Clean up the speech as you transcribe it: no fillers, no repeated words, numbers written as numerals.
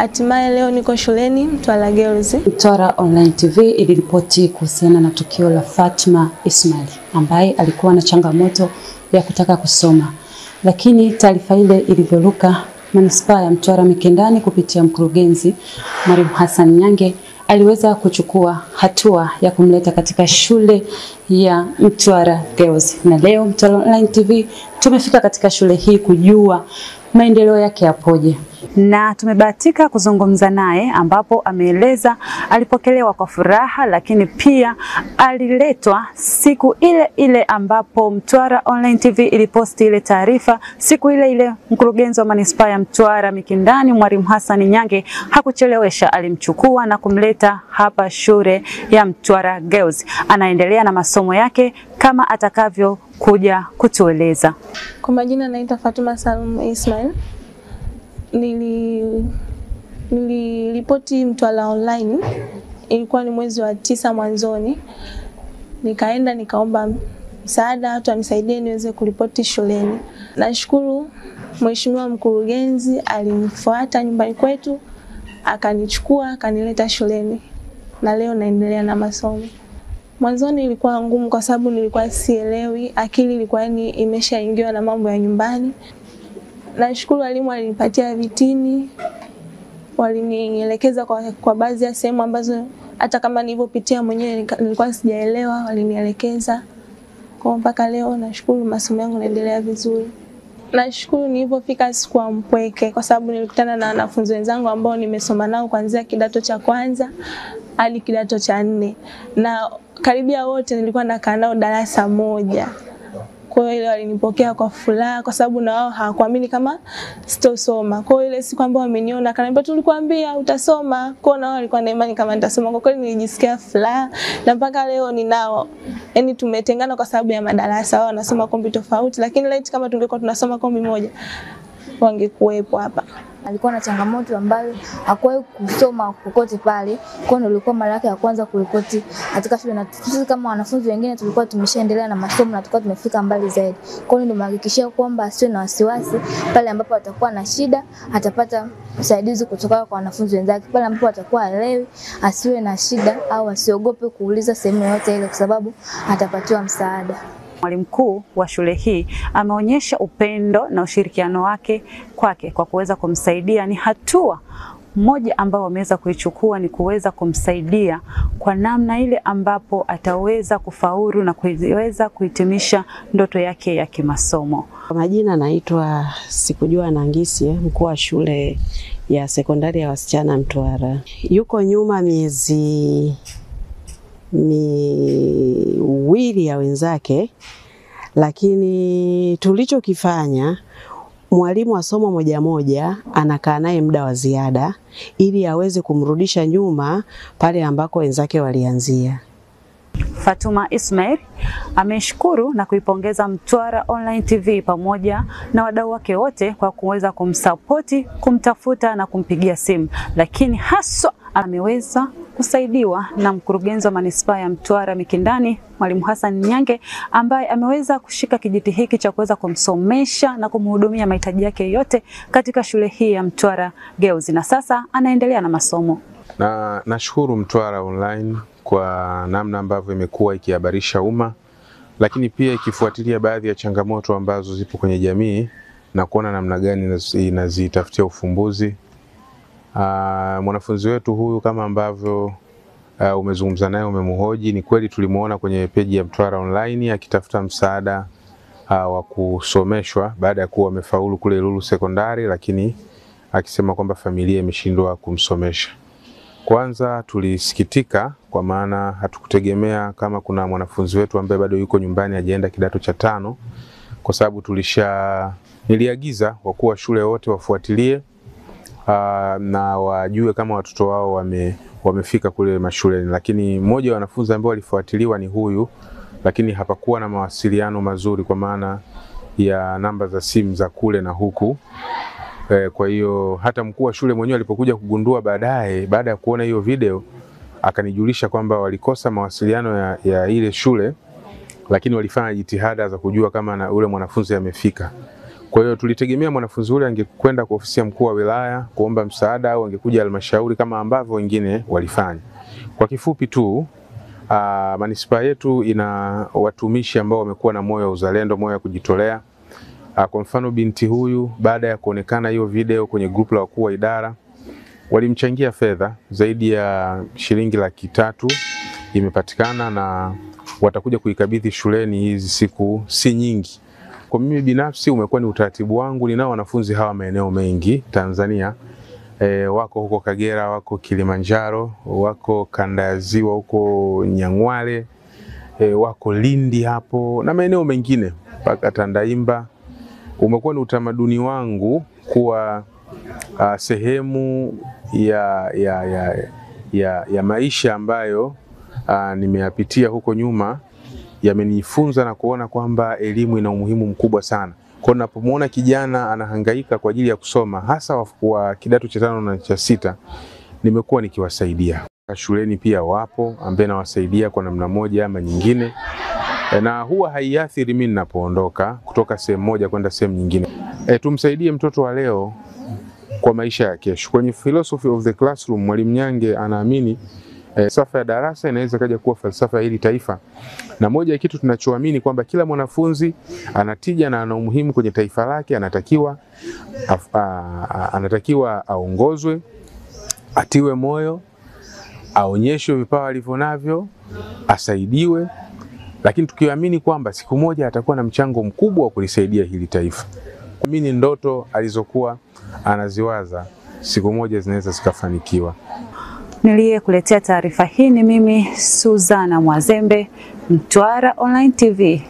Hatimaye leo niko shuleni Mtwara Girls. Mtwara Online TV iliripoti kuhusiana na tukio la Fatuma Ismail ambaye alikuwa na changamoto ya kutaka kusoma. Lakini taarifa ile ilivyoruka, Manispaa ya Mtwara Mikindani kupitia mkurugenzi Mwalimu Hassan Nyange aliweza kuchukua hatua ya kumleta katika shule ya Mtwara Girls. Na leo Mtwara Online TV tumefika katika shule hii kujua maendeleo yake yapoje. Na tumebahatika kuzungumza naye ambapo ameeleza alipokelewa kwa furaha, lakini pia aliletwa siku ile ile ambapo Mtwara Online TV iliposti ile taarifa. Siku ile ile mkurugenzi wa Manispaa ya Mtwara Mikindani Mwalimu Hassan Nyange hakuchelewesha, alimchukua na kumleta hapa shule ya Mtwara Girls. Anaendelea na masomo yake kama atakavyo kuja kutueleza. Kwa majina naitwa Fatuma Salum Ismail. Niliripoti Mtwara Online, ilikuwa ni mwezi wa 9 mwanzoni. Nikaenda nikaomba msaada watu wanisaidie niweze kuripoti shuleni. Nashukuru Mheshimiwa mkurugenzi alinifuata nyumbani kwetu, akanichukua akanileta shuleni. Na leo naendelea na masomo. Mwanzoni ilikuwa ngumu kwa sababu nilikuwa sielewi, akili ilikuwa imeshaingiwa na mambo ya nyumbani. Nashukuru walimu walinipatia vitini, walinielekeza kwa baadhi ya sehemu ambazo hata kama nilipopitia mwenyewe nilikuwa sijaelewa, walinielekeza. Kwa mpaka leo nashukuru masomo yangu yanaendelea vizuri. Nashukuru nilipofika sikuwa mpweke kwa sababu nilikutana na wanafunzi wenzangu ambao nimesoma nao kuanzia kidato cha kwanza hadi kidato cha 4. Na karibia wote nilikuwa nakaa nao darasa moja. Kwa hiyo walinipokea kwa furaha kwa sababu na wao hawakuamini kama sitosoma. Kwa hiyo ile siku ambayo wameniona akaniambia tulikwambia utasoma. Kwa hiyo na wao walikuwa na imani kama nitasoma. Kwa kweli nilijisikia furaha na mpaka leo ninao. Yaani tumetengana kwa sababu ya madarasa, wao wanasoma kombi tofauti, lakini laiti kama tungekuwa tunasoma kombi moja wangekuwepo hapa. Alikuwa na changamoto ambayo hakuwahi kusoma kokote pale. Kwa hiyo ilikuwa mara yake ya kwanza kuripoti katika shule, na sisi kama wanafunzi wengine tulikuwa tumeshaendelea na masomo na tulikuwa tumefika mbali zaidi. Kwa hiyo nimehakikishia kwamba asiwe na wasiwasi, pale ambapo atakuwa na shida atapata usaidizi kutoka kwa wanafunzi wenzake. Pale ambapo atakuwa haelewi asiwe na shida au asiogope kuuliza sehemu yoyote ile kwa sababu atapatiwa msaada. Mwalimu mkuu wa shule hii ameonyesha upendo na ushirikiano wake kwake kwa kuweza kumsaidia. Ni hatua moja ambayo wameweza kuichukua ni kuweza kumsaidia kwa namna ile ambapo ataweza kufaulu na kuweza kuhitimisha ndoto yake ya kimasomo. Kwa majina naitwa Sikujua Nangisi, mkuu wa shule ya sekondari ya wasichana Mtwara. Yuko nyuma miezi miwili ya wenzake, lakini tulichokifanya mwalimu wa somo moja moja anakaa naye muda wa ziada ili aweze kumrudisha nyuma pale ambako wenzake walianzia. Fatuma Ismail ameshukuru na kuipongeza Mtwara Online TV pamoja na wadau wake wote kwa kuweza kumsapoti, kumtafuta na kumpigia simu, lakini haswa ameweza kusaidiwa na mkurugenzi wa Manispaa ya Mtwara Mikindani Mwalimu Hassan Nyange ambaye ameweza kushika kijiti hiki cha kuweza kumsomesha na kumhudumia mahitaji yake yote katika shule hii ya Mtwara Girls, na sasa anaendelea na masomo. Na nashukuru Mtwara Online kwa namna ambavyo imekuwa ikihabarisha umma, lakini pia ikifuatilia baadhi ya changamoto ambazo zipo kwenye jamii na kuona namna gani inazitafutia ufumbuzi. Mwanafunzi wetu huyu kama ambavyo umezungumza naye, umemhoji, ni kweli tulimuona kwenye peji ya Mtwara Online akitafuta msaada wa kusomeshwa baada ya kuwa amefaulu kule Lulu Sekondari, lakini akisema kwamba familia imeshindwa kumsomesha. Kwanza tulisikitika kwa maana hatukutegemea kama kuna mwanafunzi wetu ambaye bado yuko nyumbani hajaenda kidato cha 5, kwa sababu niliagiza wakuu wa shule wote wafuatilie na wajue kama watoto wao wamefika kule mashuleni, lakini mmoja wa wanafunzi ambao walifuatiliwa ni huyu, lakini hapakuwa na mawasiliano mazuri kwa maana ya namba za simu za kule na huku. Kwa hiyo hata mkuu wa shule mwenyewe alipokuja kugundua baadaye baada ya kuona hiyo video akanijulisha kwamba walikosa mawasiliano ya ile shule, lakini walifanya jitihada za kujua kama na ule mwanafunzi amefika. Kwa hiyo tulitegemea mwanafunzi yule angekwenda kwa ofisi ya mkuu wa wilaya kuomba msaada au angekuja halmashauri kama ambavyo wengine walifanya. Kwa kifupi tu, manispaa yetu ina watumishi ambao wamekuwa na moyo wa uzalendo, moyo wa kujitolea. Kwa mfano binti huyu, baada ya kuonekana hiyo video kwenye grupu la wakuu wa idara, walimchangia fedha zaidi ya shilingi 300,000 imepatikana na watakuja kuikabidhi shuleni hizi siku si nyingi. Kwa mimi binafsi umekuwa ni utaratibu wangu, ninao wanafunzi hawa maeneo mengi Tanzania. Wako huko Kagera, wako Kilimanjaro, wako kanda ya Ziwa huko Nyang'hwale, wako Lindi hapo na maeneo mengine mpaka Tandaimba. Umekuwa ni utamaduni wangu kuwa sehemu ya maisha ambayo nimeyapitia huko nyuma, yamenifunza na kuona kwamba elimu ina umuhimu mkubwa sana. Kwa ninapomuona kijana anahangaika kwa ajili ya kusoma, hasa wa kidato cha 5 na cha 6, nimekuwa nikiwasaidia. Shuleni pia wapo ambaye nawasaidia kwa namna moja ama nyingine, na huwa haiathiri mimi ninapoondoka kutoka sehemu moja kwenda sehemu nyingine. Tumsaidie mtoto wa leo kwa maisha ya kesho. Kwenye philosophy of the classroom, Mwalimu Nyange anaamini falsafa ya darasa inaweza kaja kuwa falsafa ya hili taifa. Na moja ya kitu tunachoamini kwamba kila mwanafunzi anatija na ana umuhimu kwenye taifa lake, anatakiwa aongozwe, atiwe moyo, aonyeshwe vipawa alivyonavyo, asaidiwe, lakini tukiamini kwamba siku moja atakuwa na mchango mkubwa wa kulisaidia hili taifa. Kuamini ndoto alizokuwa anaziwaza siku moja zinaweza zikafanikiwa. Niliyekuletea taarifa hii ni mimi Suzana Mwazembe, Mtwara Online TV.